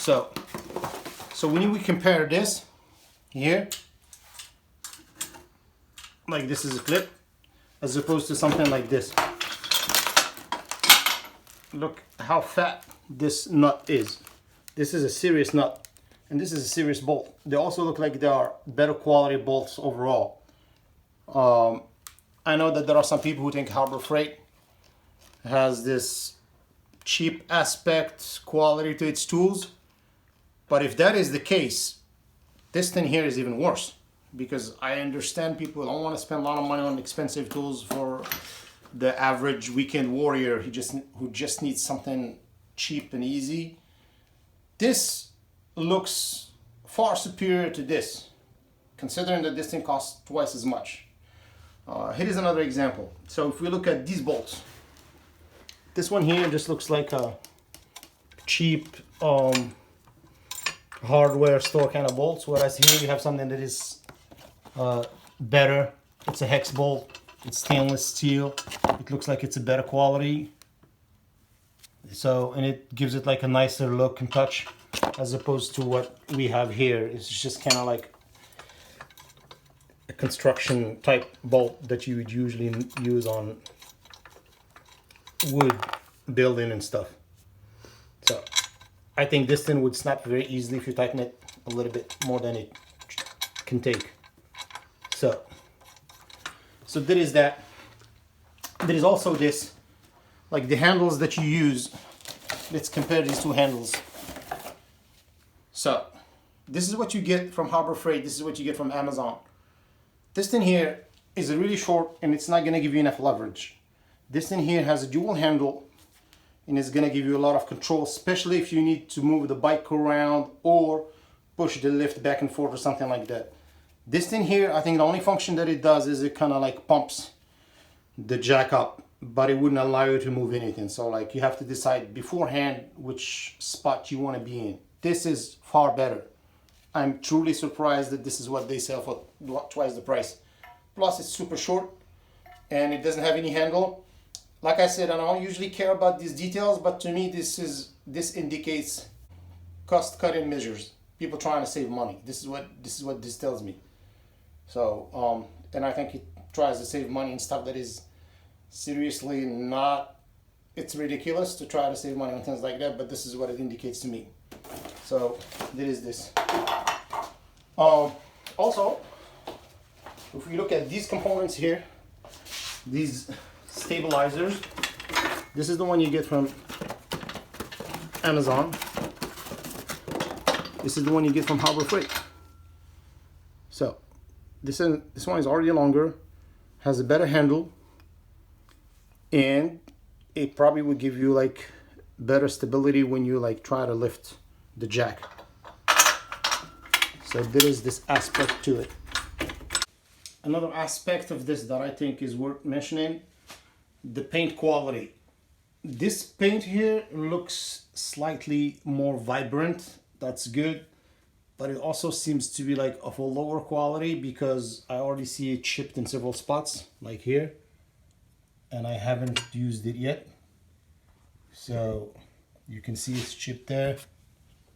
So when we compare this here, like this is a clip, as opposed to something like this. Look how fat this nut is. This is a serious nut, and this is a serious bolt. They also look like they are better quality bolts overall. I know that there are some people who think Harbor Freight has this cheap aspect quality to its tools, but if that is the case, this thing here is even worse, because I understand people don't want to spend a lot of money on expensive tools for the average weekend warrior who just needs something cheap and easy. This looks far superior to this, considering that this thing costs twice as much. Here is another example. So if we look at these bolts, this one here just looks like a cheap hardware store kind of bolts, whereas here you have something that is better. It's a hex bolt. It's stainless steel. It looks like it's a better quality. So, and it gives it like a nicer look and touch, as opposed to what we have here. It's just kind of like a construction type bolt that you would usually use on wood building and stuff. So I think this thing would snap very easily if you tighten it a little bit more than it can take. So there is that. There is also this, like the handles that you use. Let's compare these two handles. So this is what you get from Harbor Freight. This is what you get from Amazon. This thing here is really short, and it's not going to give you enough leverage. This thing here has a dual handle, and it's going to give you a lot of control, especially if you need to move the bike around or push the lift back and forth or something like that. This thing here, I think the only function that it does is it kind of like pumps the jack up, but it wouldn't allow you to move anything. So like you have to decide beforehand which spot you want to be in. This is far better. I'm truly surprised that this is what they sell for twice the price. Plus it's super short and it doesn't have any handle. Like I said, I don't usually care about these details, but to me this indicates cost cutting measures. People trying to save money. This is what this tells me. So and I think it tries to save money in stuff that is seriously not. It's ridiculous to try to save money on things like that, but this is what it indicates to me. So there is this. Also, if we look at these components here, these stabilizers, this is the one you get from Amazon. This is the one you get from Harbor Freight. So this one is already longer, has a better handle, and it probably would give you like better stability when you like try to lift the jack. So there is this aspect to it. Another aspect of this that I think is worth mentioning, the paint quality. This paint here looks slightly more vibrant. That's good, but it also seems to be like of a lower quality because I already see it chipped in several spots, like here, and I haven't used it yet. So you can see it's chipped there,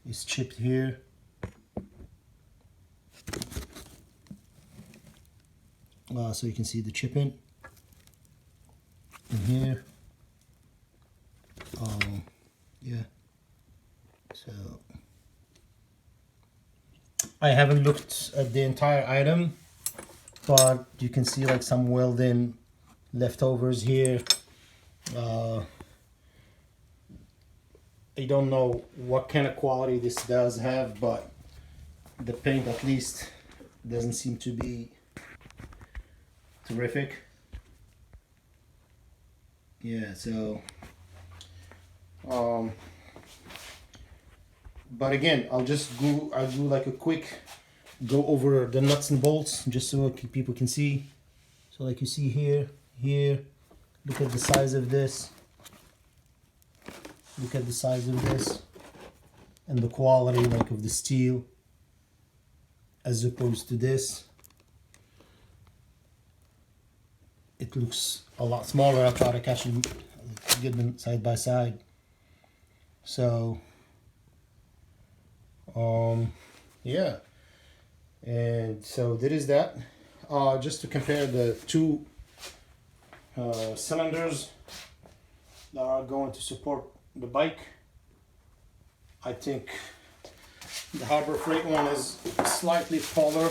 it's chipped here. So you can see the chipping in here. Yeah, so I haven't looked at the entire item, but you can see like some welding leftovers here. I don't know what kind of quality this does have, but the paint at least doesn't seem to be terrific. Yeah, so but again, I'll do like a quick go over the nuts and bolts just so people can see. So like you see here, look at the size of this. Look at the size of this and the quality like of the steel as opposed to this. It looks a lot smaller. I'll try to catch them, get them side by side. So Yeah, and so there is that. Just to compare the two cylinders that are going to support the bike, I think the Harbor Freight one is slightly taller.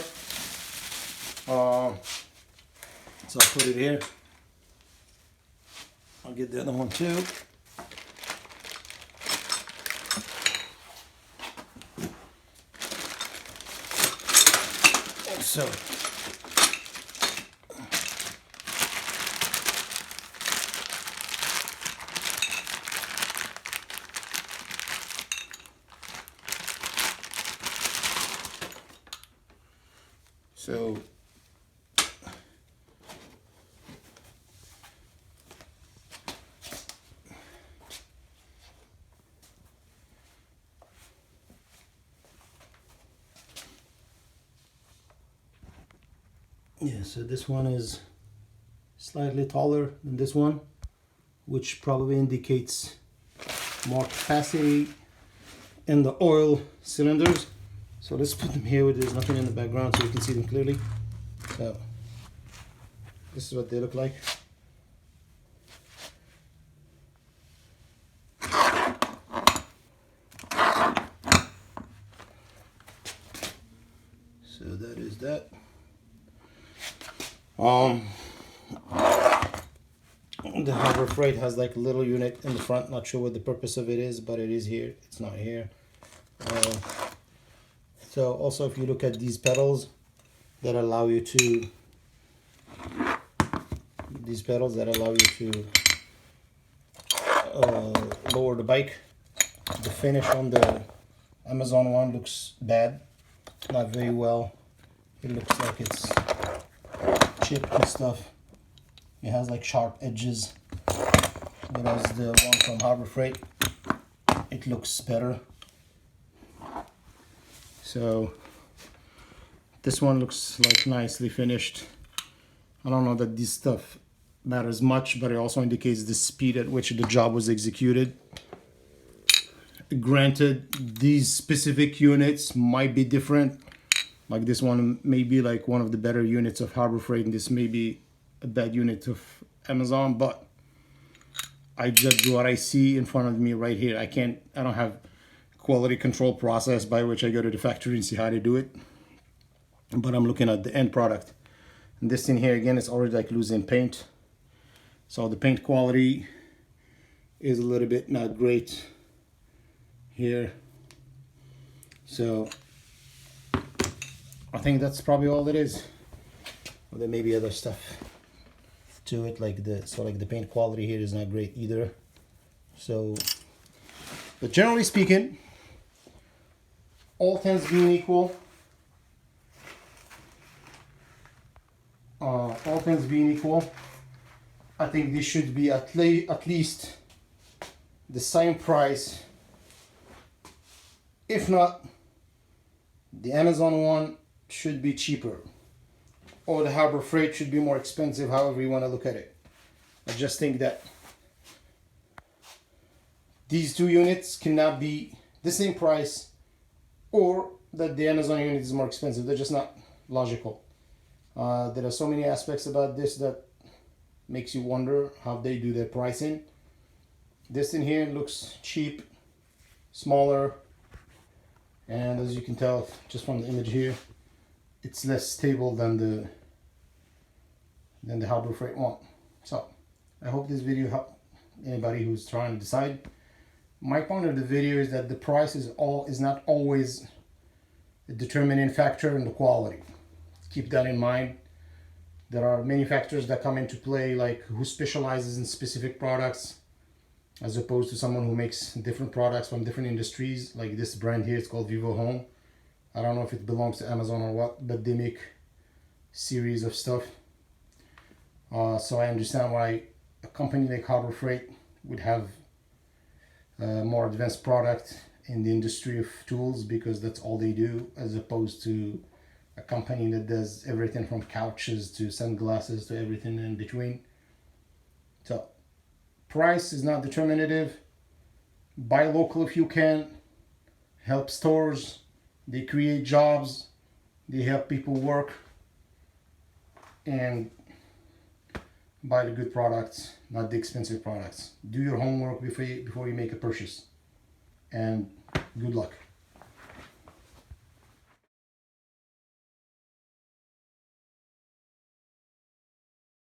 So I'll put it here. I'll get the other one too. So yeah, so this one is slightly taller than this one, which probably indicates more capacity in the oil cylinders. So let's put them here where there's nothing in the background so you can see them clearly. So this is what they look like. So that is that. The Harbor Freight has like a little unit in the front. Not sure what the purpose of it is, but it is here. It's not here. So also, if you look at these pedals that allow you to, lower the bike. The finish on the Amazon one looks bad, not very well. It looks like it's chipped and stuff. It has like sharp edges, whereas the one from Harbor Freight, it looks better. So this one looks like nicely finished. I don't know that this stuff matters much, but it also indicates the speed at which the job was executed. Granted, these specific units might be different. Like this one may be like one of the better units of Harbor Freight, and this may be a bad unit of Amazon, but I judge what I see in front of me right here. I don't have quality control process by which I go to the factory and see how to do it, but I'm looking at the end product. And this thing here, again, it's already like losing paint. So the paint quality is a little bit not great here. So I think that's probably all it is. Well, there may be other stuff to it, like the paint quality here is not great either. So, but generally speaking, all things being equal, I think this should be at least the same price. If not, the Amazon one should be cheaper, or the Harbor Freight should be more expensive, however you want to look at it. I just think that these two units cannot be the same price, or that the Amazon unit is more expensive. They're just not logical. There are so many aspects about this that makes you wonder how they do their pricing. This in here looks cheap, smaller, and as you can tell just from the image here, it's less stable than the Harbor Freight one. So I hope this video helped anybody who's trying to decide. My point of the video is that the price is not always a determining factor in the quality. Keep that in mind. There are many factors that come into play, like who specializes in specific products, as opposed to someone who makes different products from different industries. Like this brand here, it's called VivoHome. I don't know if it belongs to Amazon or what, but they make series of stuff. So I understand why a company like Harbor Freight would have a more advanced product in the industry of tools, because that's all they do, as opposed to a company that does everything from couches to sunglasses to everything in between. So price is not determinative. Buy local if you can. Help stores. They create jobs, they help people work, and buy the good products, not the expensive products. Do your homework before you make a purchase, and good luck.